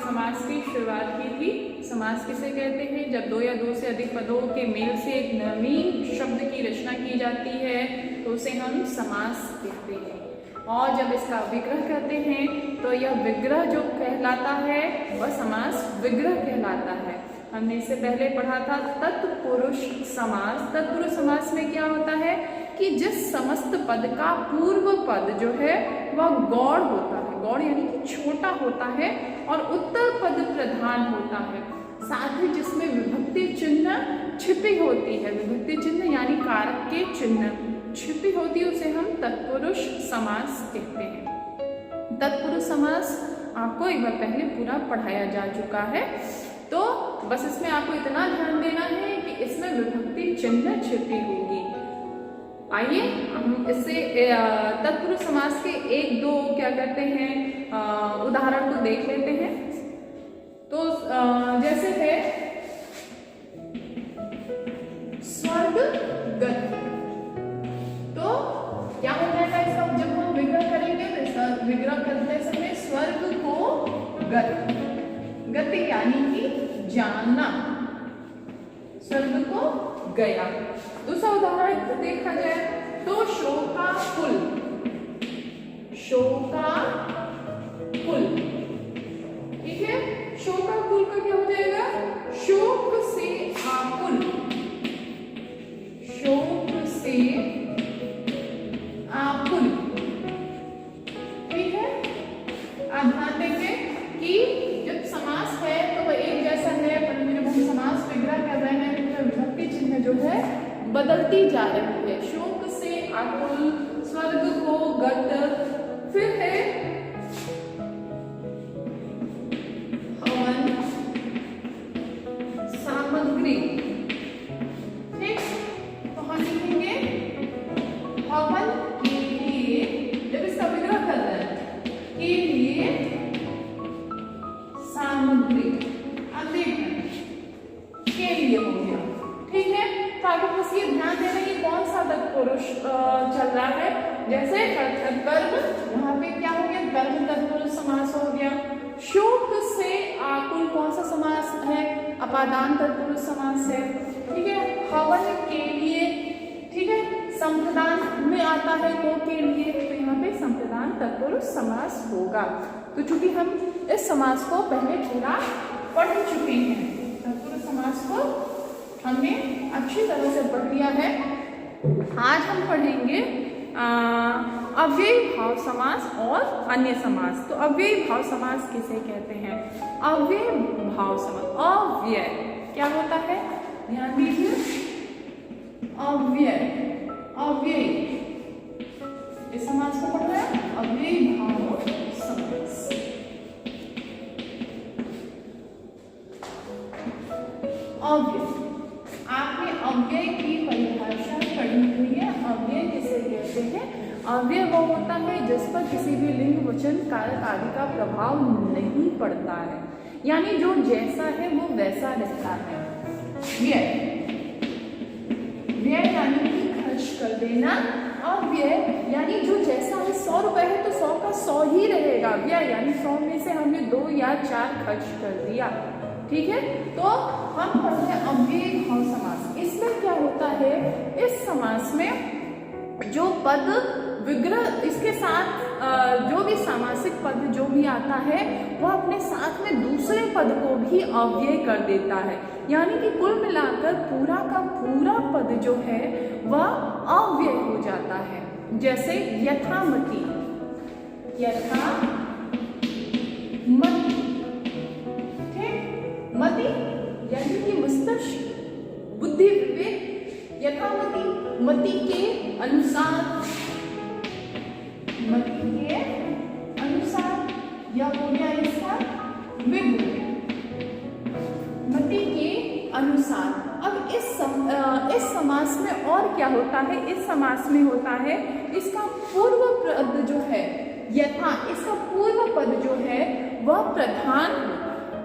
समास की शुरुआत की थी। समास किसे कहते हैं? जब दो या दो से अधिक पदों के मेल से एक नवीन शब्द की रचना की जाती है तो उसे हम समास कहते हैं। और जब इसका विग्रह करते हैं तो यह विग्रह जो कहलाता है वह समास विग्रह कहलाता है। हमने इससे पहले पढ़ा था तत्पुरुष समास। तत्पुरुष समास में क्या होता है कि जिस समस्त पद का पूर्व पद जो है वह गौड़ होता है, गौड़ यानी कि छोटा होता है, और उत्तर पद प्रधान होता है, साथ ही जिसमें विभक्ति चिन्ह छिपी होती है। विभक्ति चिन्ह यानी कारक के चिन्ह छिपी होती है, उसे हम तत्पुरुष समास कहते हैं। तत्पुरुष समास आपको एक बार पहले पूरा पढ़ाया जा चुका है, तो बस इसमें आपको इतना ध्यान देना है कि इसमें विभक्ति चिन्ह छिपी होगी। आइए हम इससे तत्पुरुष समास के एक दो क्या कहते हैं उदाहरण को देख लेते हैं। तो जैसे है स्वर्गगत, तो क्या हो जाएगा इसका? जब हम विग्रह करेंगे तो इसका विग्रह करते समय स्वर्ग को गत, गति यानी कि जानना, स्वर्ग को गया। दूसरा उदाहरण देखा जाए तो शोकाकुल, शोकाकुल, ठीक है। शोकाकुल का क्या हो जाएगा? शोक से आकुल, शोक से आकुल, ठीक है। आप ध्यान देंगे कि जब समास है तो वह एक जैसा है, परंतु जब हम समास विग्रह कर रहे हैं तो विभक्ति चिन्ह जो है बदलती जा रही है। शोक से आकुल, स्वर्ग को गत, फिर है हवन सामग्री, ठीक। तो हम लिखेंगे हवन के लिए, जब इसका विग्रह कर रहे हैं, के लिए सामग्री, अब देखें के लिए हो गया, ठीक है। तो आगे बस ये ध्यान देना कि कौन सा तत्पुरुष चल रहा है। जैसे कर्म, यहाँ पे क्या हो गया? कर्म तत्पुरुष समास हो गया। शोक से आकुल कौन सा समास है? अपादान तत्पुरुष समास है, ठीक है। हवन के लिए, ठीक है। संप्रदान में आता है को के लिए, तो यहाँ पे संप्रदान तत्पुरुष समास होगा। तो चूंकि हम इस समास को पहले पूरा पढ़ चुके हैं, तत्पुरुष समास को हमने अच्छी तरह से पढ़ लिया है। आज हम पढ़ेंगे अव्ययी भाव समास और अन्य समास। तो अव्ययी भाव समास किसे कहते हैं? अव्ययी भाव समास, अव्यय क्या होता है? ध्यान दीजिए, अव्यय, अव्ययी, इस समास को पढ़ना है अव्ययी भाव समास। अव्यय, आपने अव्यय की परिभाषा पढ़ी हुई है। अव्यय किसे कहते हैं? अव्यय वो होता है जिस पर किसी भी लिंग, वचन, कारक आदि का प्रभाव नहीं पड़ता है, यानी जो जैसा है वो वैसा रहता है। व्यय, व्यय यानी कि खर्च कर देना। अव्यय यानी जो जैसा है, 100 रुपए है तो 100 का 100 ही रहेगा। व्यय यानी 100 में से हमने 2 या 4 खर्च कर दिया, ठीक है। तो हम पढ़ते हैं अव्ययी भाव समास। इसमें क्या होता है? इस समास में जो पद विग्रह, इसके साथ जो भी सामासिक पद जो भी आता है वह अपने साथ में दूसरे पद को भी अव्यय कर देता है, यानी कि कुल मिलाकर पूरा का पूरा पद जो है वह अव्यय हो जाता है। जैसे यथामति, यथामति, मति यानी कि मस्तिष्क, बुद्धि, विवेक, यथामति मति के अनुसार, मति के अनुसार, या हो गया इसका विग्रह, मति के अनुसार। अब इस समास में और क्या होता है? इस समास में होता है इसका पूर्व पद जो है यथा, इसका पूर्व पद जो है वह प्रधान,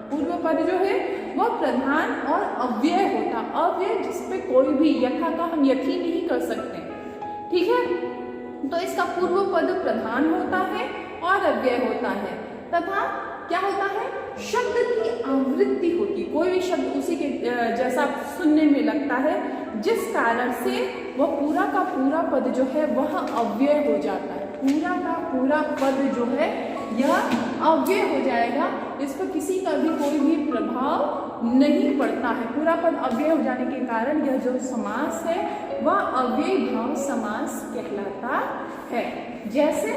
पूर्व पद जो है वह प्रधान और अव्यय होता अव्यय जिसपे कोई भी यथा का हम यथी नहीं कर सकते, ठीक है। तो इसका पूर्व पद प्रधान होता है और अव्यय होता है, तथा क्या होता है, शब्द की आवृत्ति होती, कोई भी शब्द उसी के जैसा सुनने में लगता है, जिस कारण से वह पूरा का पूरा पद जो है वह अव्यय हो जाता है। पूरा का पूरा पद जो है यह अव्यय हो जाएगा, इस पर किसी का भी कोई भी प्रभाव नहीं पड़ता है। पूरा पद अव्यय हो जाने के कारण यह जो समास है वह अव्यय भाव समास कहलाता है। जैसे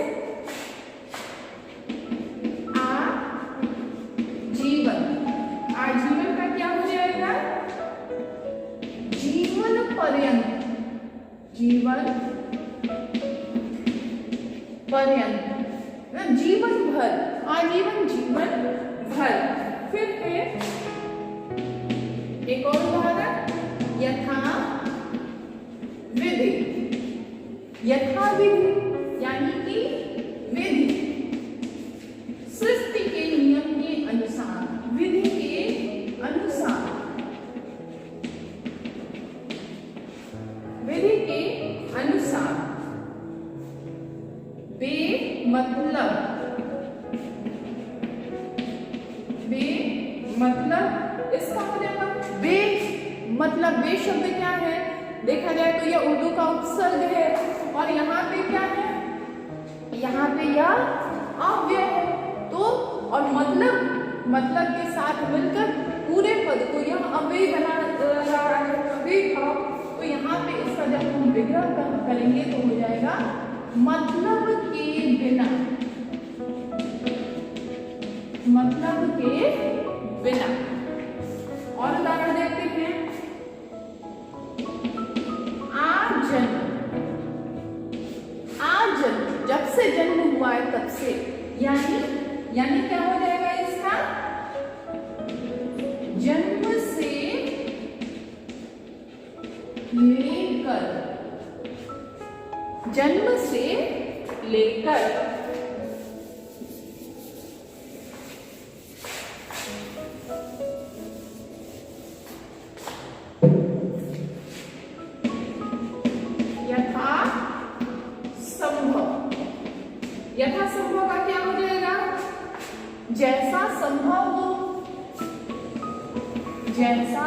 आजीवन, आजीवन का क्या हो जाएगा, जीवन पर्यंत, जीवन पर्यंत, जीवन भर, आजीवन जीवन भर। फिर है एक और उदाहरण, यथा विधि, यथा विधि यानी कि विधि, सृष्टि के नियम के अनुसार, विधि के अनुसार, विधि के अनुसार। बेमतलब, बेमतलब इसका हो जाएगा बेमतलब। बे शब्द क्या है, देखा जाए तो यह उर्दू का उपसर्ग है, और यहाँ पे क्या है, यहाँ पे यह अव्यय है। तो और मतलब के साथ मिलकर पूरे पद को यह अव्यय बना रहा है, अव्यय भाव। तो यहाँ पे इसका जब हम विग्रह करेंगे तो हो जाएगा मतलब के बिना, मतलब के बिना। और उदाहरण देखते हैं, आजन्म, आजन्म जब से जन्म हुआ है तब से, यानी क्या हो जाएगा इसका, जन्म से लेकर, जन्म से लेकर। यथा संभव, यथा संभव का क्या हो जाएगा, जैसा संभव हो, जैसा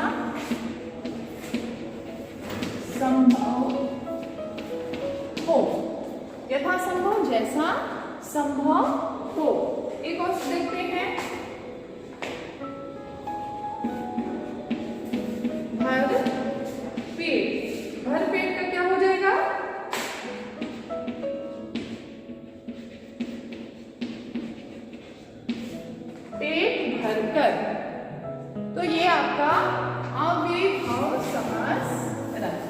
संभव हो, यथा संभव जैसा संभव हो। एक और देखते हैं, भर पेट, भर पेट का क्या हो जाएगा, पेट भरकर। तो ये आपका अव्यय भाव समास रहा।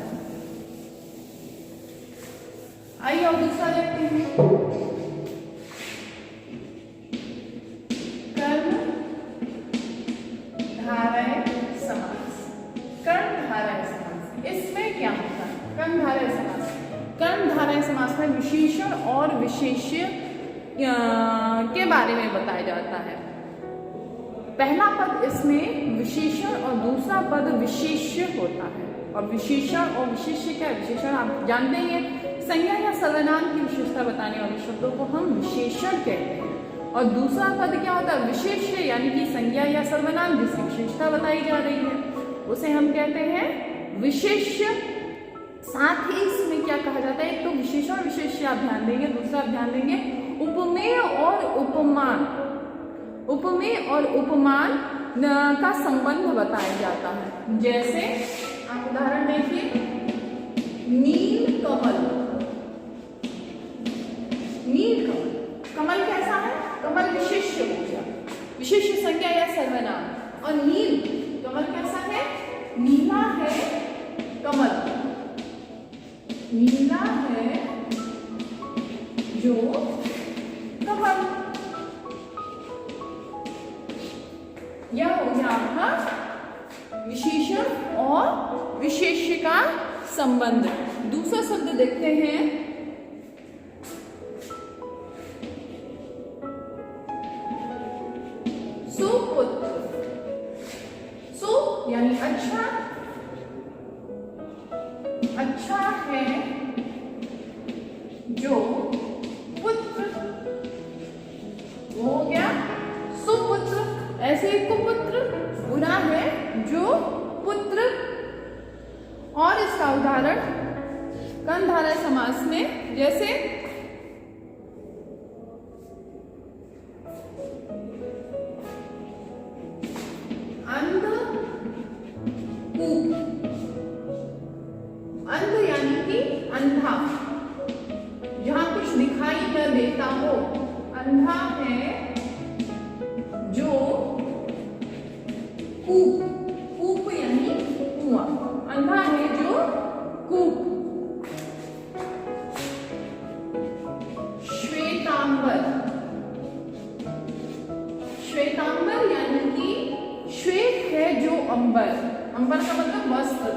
आइए और दूसरा देखते हैं, कर्म धारय समास, कर्म धारय समास। इसमें क्या होता है, कर्म धारय समास, कर्म धारय समास में विशेषण और विशेष्य के बारे में बताया जाता है। पहला पद इसमें विशेषण और दूसरा पद विशेष्य होता है। और विशेषण और विशेष्य क्या है, विशेषण आप जानते ही हैं, संज्ञा या सर्वनाम की विशेषता बताने वाले शब्दों को हम विशेषण कहते हैं। और दूसरा पद क्या होता है, विशेष्य, यानी कि संज्ञा या सर्वनाम जिसकी विशेषता बताई जा रही है उसे हम कहते हैं विशेष्य। साथ ही इसमें क्या कहा जाता है, एक तो विशेषण विशेष्य आप ध्यान देंगे, दूसरा आप ध्यान देंगे उपमेय और उपमान, उपमेय और उपमान का संबंध बताया जाता है। जैसे आप उदाहरण देखिए, नील कमल, नील कमल, कमल कैसा है, कमल विशेष्य हो गया, विशेष्य संज्ञा या सर्वनाम। और नील कमल कैसा है, नीला है कमल, नीला है जो कमल। यह हो गया आपका विशेषण और विशेष्य का संबंध। दूसरा शब्द देखते हैं, सुपुत्र, सु यानी अच्छा, अच्छा है जो पुत्र, वो हो गया सुपुत्र। ऐसे कुपुत्र, बुरा है जो पुत्र। और इसका उदाहरण कर्मधारय समास में, जैसे अंध कूप। अंध यानी कि अंधा, जहां कुछ दिखाई न देता हो। अंधा है जो कूप, कूप यानी कुआं, अंधा है जो कूप। श्वेतांबर, श्वेतांबर यानी कि श्वेत है जो अंबर, अंबर का मतलब वस्त्र।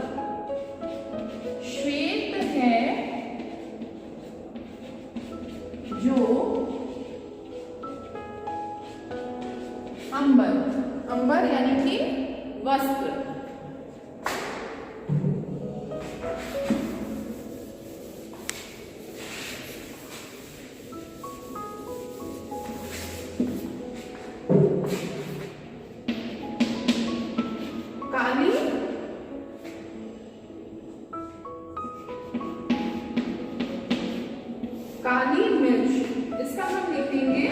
श्वेत है जो अंबर, अंबर यानी कि वस्त्र। काली, काली मिर्च, इसका हम लिखेंगे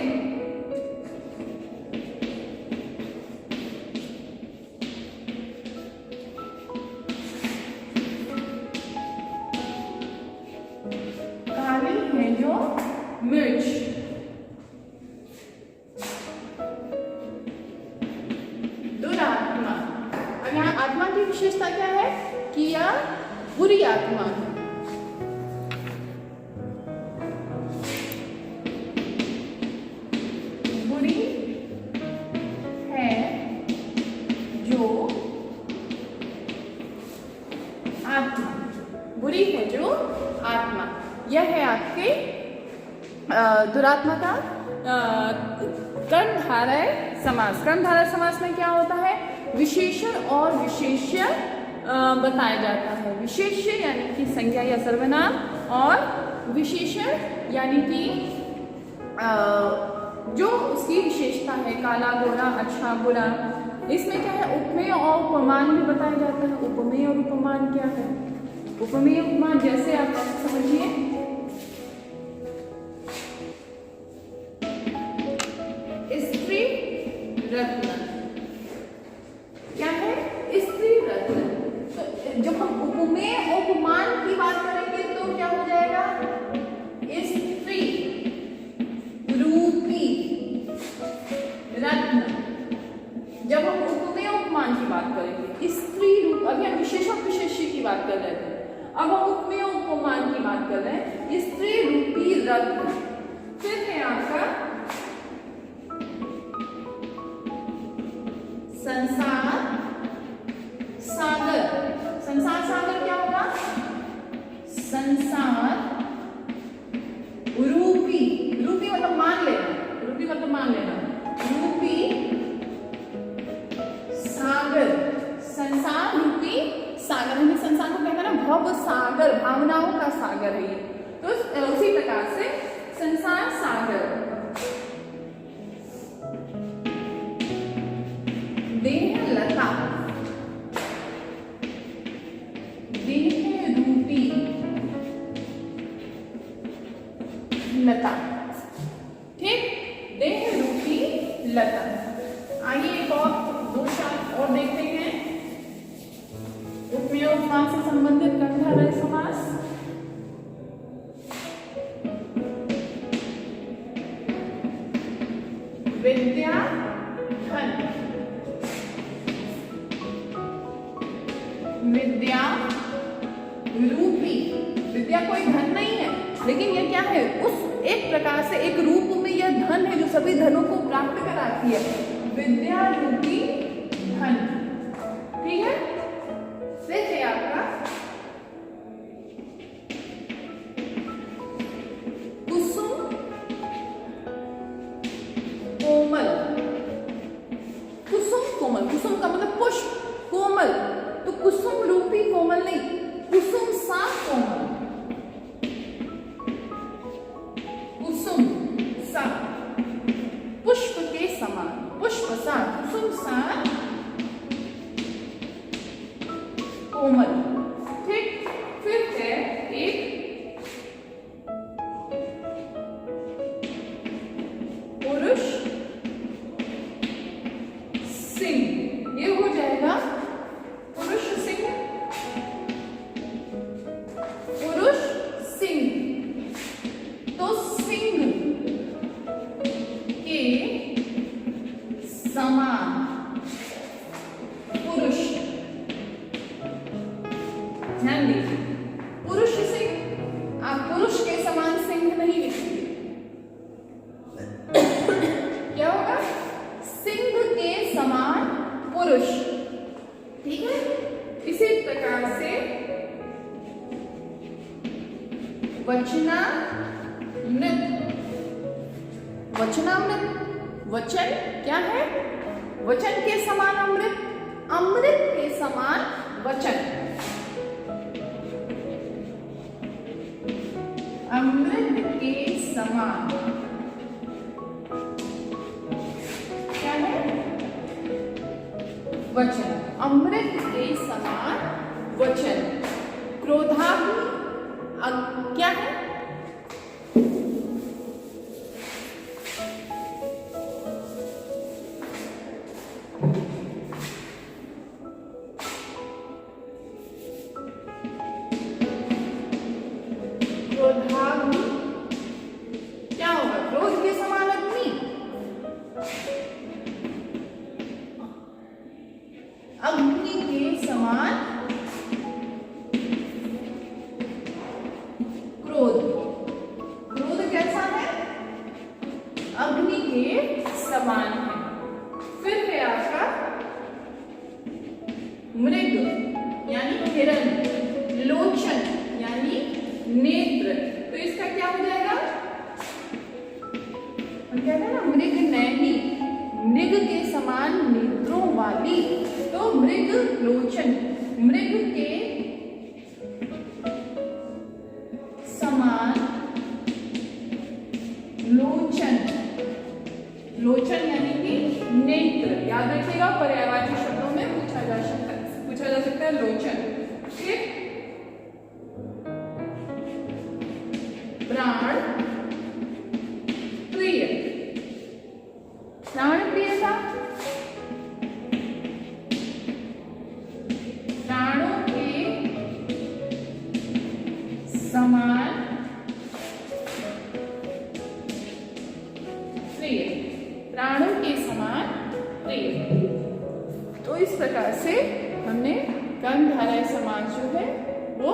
काली है जो मिर्च। दुरात्मा, अब यहाँ आत्मा की विशेषता क्या है कि यह बुरी आत्मा है। बुरी है जो आत्मा, बुरी है जो आत्मा। यह है आपके दुरात्मा का कर्मधारय समास। कर्मधारय समास में क्या होता है, विशेषण और विशेष्य बताया जाता है। विशेष्य यानी कि संज्ञा या सर्वनाम, और विशेषण यानी कि जो उसकी विशेषता है, काला, गोरा, अच्छा, बुरा। इसमें क्या है, उपमेय और उपमान भी बताया जाता है। उपमेय और उपमान क्या है, उपमेय उपमान जैसे आप समझिए, स्त्री रत्न, क्या है, स्त्री रत्न। तो जब हम उपमेय उपमान की बात करेंगे तो क्या हो जाएगा, स्त्री रूपी रत्न। जब हम उपमेय उपमान की बात करेंगे, स्त्री रूप, अभी हम विशेषण विशेष्य की बात कर रहे थे, अब हम उपमेय उपमान की बात कर रहे हैं, स्त्री रूपी रत्न। फिर है आपका संसार सागर। संसार सागर क्या होगा, संसार रूपी, रूपी मतलब मान लेना, रूपी मतलब मान लेना, रूपी सागर। संसार रूपी सागर, हमें संसार को कहते हैं ना भव सागर, भावनाओं का सागर है ये। तो उसी प्रकार से संसार सागर। देह लता, देह रूपी लता, ठीक, देह रूपी लता। आइए एक और दो शब्द और देखते हैं उपमेय उपमान से संबंधित कर्मधारय समास। विद्या धन, विद्या रूपी, विद्या कोई धन नहीं है, लेकिन यह क्या है, उस एक प्रकार से एक रूप में यह धन है जो सभी धनों को प्राप्त कराती है। विद्या रूपी धन, ठीक है। फिर है आपका कुसुम कोमल। कुसुम कोमल, कुसुम का मतलब पुष्प, कोमल, तो कुसुम रूपी कोमल नहीं, कुसुम सा कोमल। ठीक, फिर है एक पुरुष सिंह। ये हो जाएगा पुरुष सिंह, पुरुष सिंह। तो सिंह के समान पुरुष, ध्यान दीजिए, पुरुष सिंह। आप पुरुष के समान सिंह नहीं लिखेंगे, क्या होगा? सिंह के समान पुरुष। ठीक है, इसी प्रकार से वचनामृत। वचनामृत, वचन क्या है? वचन के समान अमृत, अमृत के समान वचन। अमृत के समान क्या है? वचन, अमृत के समान वचन। क्रोधाग्नि क्या है? क्रोधाग्नि क्या होगा? क्रोध के समान अग्नि, अग्नि के समान क्रोध। क्रोध कैसा है? अग्नि के समान है। फिर है आपका मृग यानी हिरण, लोचन यानी नेत्र। तो इसका क्या हो जाएगा? हम कहते हैं ना मृग नैनी, मृग के समान नेत्रों वाली। तो मृग लोचन, मृग के समान लोचन। लोचन यानी कि नेत्र। याद रखिएगा, पर्यायवाची शब्दों में पूछा जा सकता है लोचन। ठीक, प्राण प्रिय, प्राण प्रियता, प्राणों के समान प्रिय, प्राणों के समान प्रिय। तो इस प्रकार से हमने कर्मधारय समास जो है वो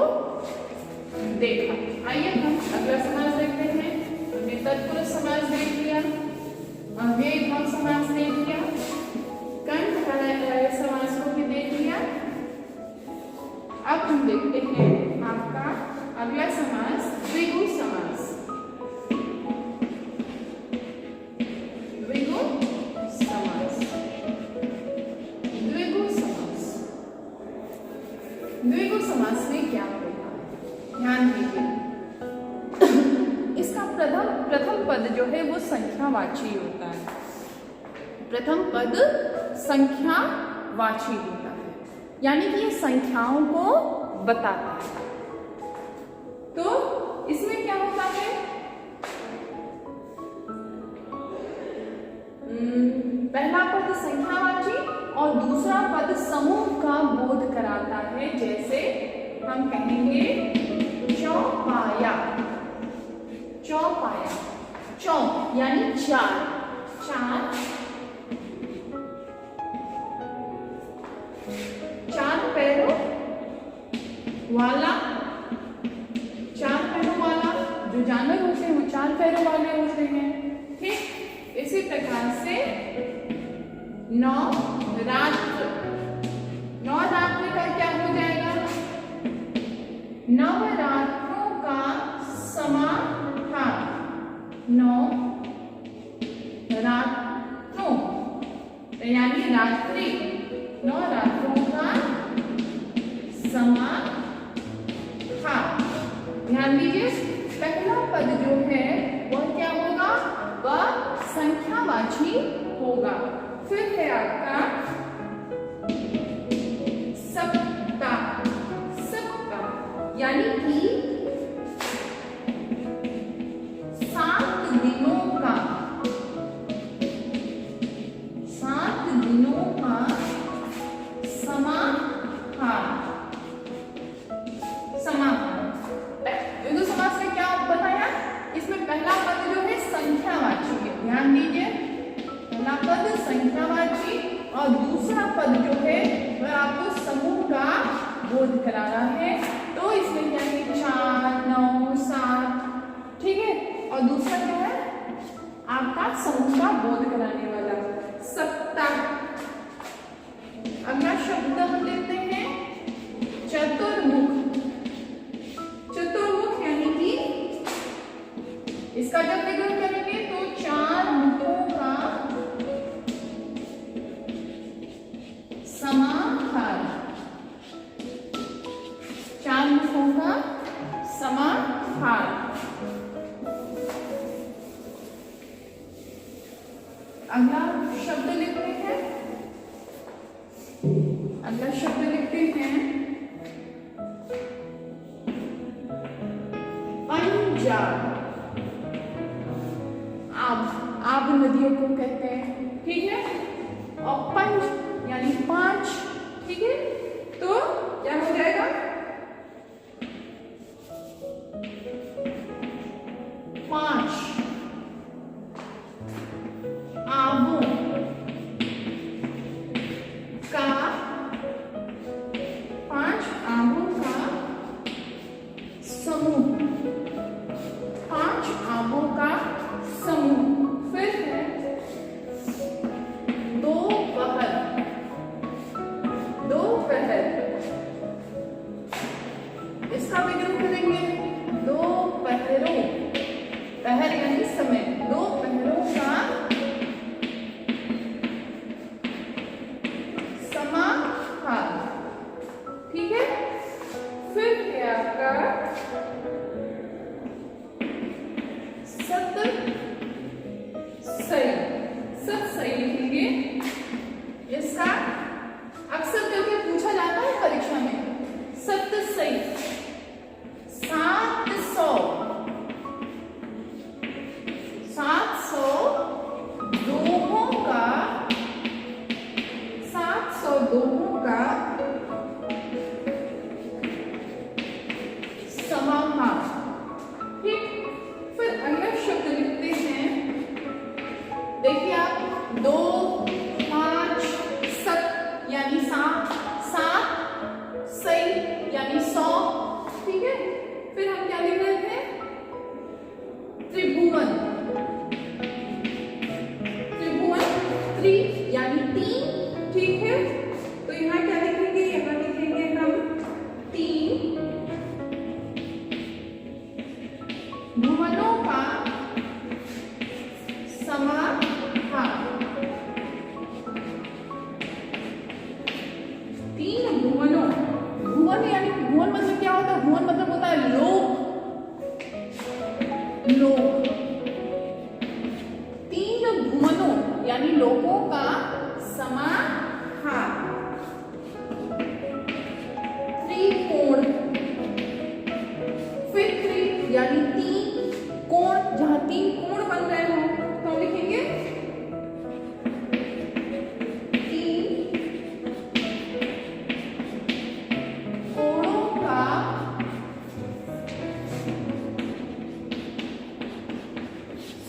देखा। आइए हम अगला समास देखते हैं। हमने तत्पुरुष समास देख लिया, अव्ययी भाव समास देख लिया, कर्मधारय समास को भी देख लिया। अब हम देखते हैं आपका अगला समास द्विगु समास। द्विगु समास, द्विगु समास, द्विगु समास में क्या होगा? ध्यान दीजिए, इसका प्रथम पद जो है वो संख्यावाची होता है। प्रथम पद संख्यावाची होता है, यानी कि ये संख्याओं को बताता है। तो इसमें क्या होता है? पहला पद संख्यावाची और दूसरा पद समूह का बोध कराता है। जैसे हम कहेंगे चौपाया, चौपाया, चौ यानी चार, चार, चार पैरों वाला, चार पैरों वाला। जो जानवर होते हैं वो चार पैरों वाले होते हैं। ठीक, इसी प्रकार से नवरात्र, नवरात्र का क्या हो जाएगा? नवरात्रों का समाहार, नवरात्रों यानी रात्रि, नवरात्रों का समाहार। ध्यान दीजिए, पहला पद जो है वह क्या होगा? वह संख्यावाची होगा। फिर है आपका सप्ताह, बोध कराना है, तो इसमें क्या है 4, 9, 7, ठीक है। और दूसरा क्या है आपका समूह का बोध कराने वाला सत्ता। अगला शब्द हम देखते हैं चतुर्मुख। चतुर्मुख यानी कि इसका जब विग्रह करेंगे तो 4 मुखों का समाहार, 4 मुखों का समाहार। अगला शब्द लिखते हैं, अगला शब्द लिखते हैं पंजाब। आब नदियों को कहते हैं, ठीक है। और पंज यानी 5, ठीक है। तो क्या हो जाएगा 5 आबों का, 5 आबों का समूह, 5 आबों का समूह। फिर है दोपहर, दोपहर इसका विग्रह करेंगे दोपहरों, पहर यानी समय, दोपहरों का समाहार, ठीक है। फिर है आपका सत सही, सत सही लिखेंगे। इसका अक्सर करके पूछा जाता है परीक्षा में, सत सही 700, 700 दोहों का, 700 दोहों का समाहार, ठीक। फिर अगला शब्द लिखते हैं, देखिए आप 2, 5, 7 यानी 7, 7 यानी 100, ठीक है। फिर हम क्या लिख रहे थे त्रिभुवन, त्रिभुवन 3 यानी 3, ठीक है। तो यहाँ क्या लिखेंगे, यहाँ लिखेंगे हम 3 भुवनों का समाहार। तीन भुवनों, भुवन यानी भुवन मतलब क्या होता है, भुवन मतलब होता है लोक, लोक। 3 भुवनों यानी लोकों का समाहार। त्रिकोण, फिर त्रि यानी 3 कोण, जहां 3 कोण बन रहे हो तो हम लिखेंगे 3 कोणों का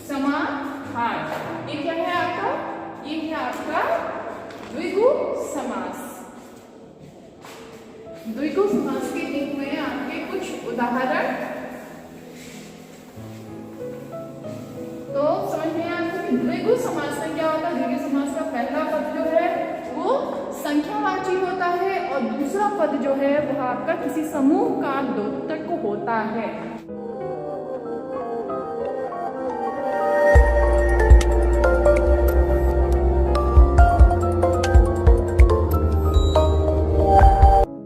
समाहार। ये क्या है आपका, ये है आपका द्विगु समास। द्विगु समास के दिख में आपके कुछ उदाहरण, तो समझ में आता है कि द्विगु समास में क्या होता है। द्विगु समास का पहला पद जो है वो संख्यावाची होता है और दूसरा पद जो है वह आपका किसी समूह का द्योतक होता है।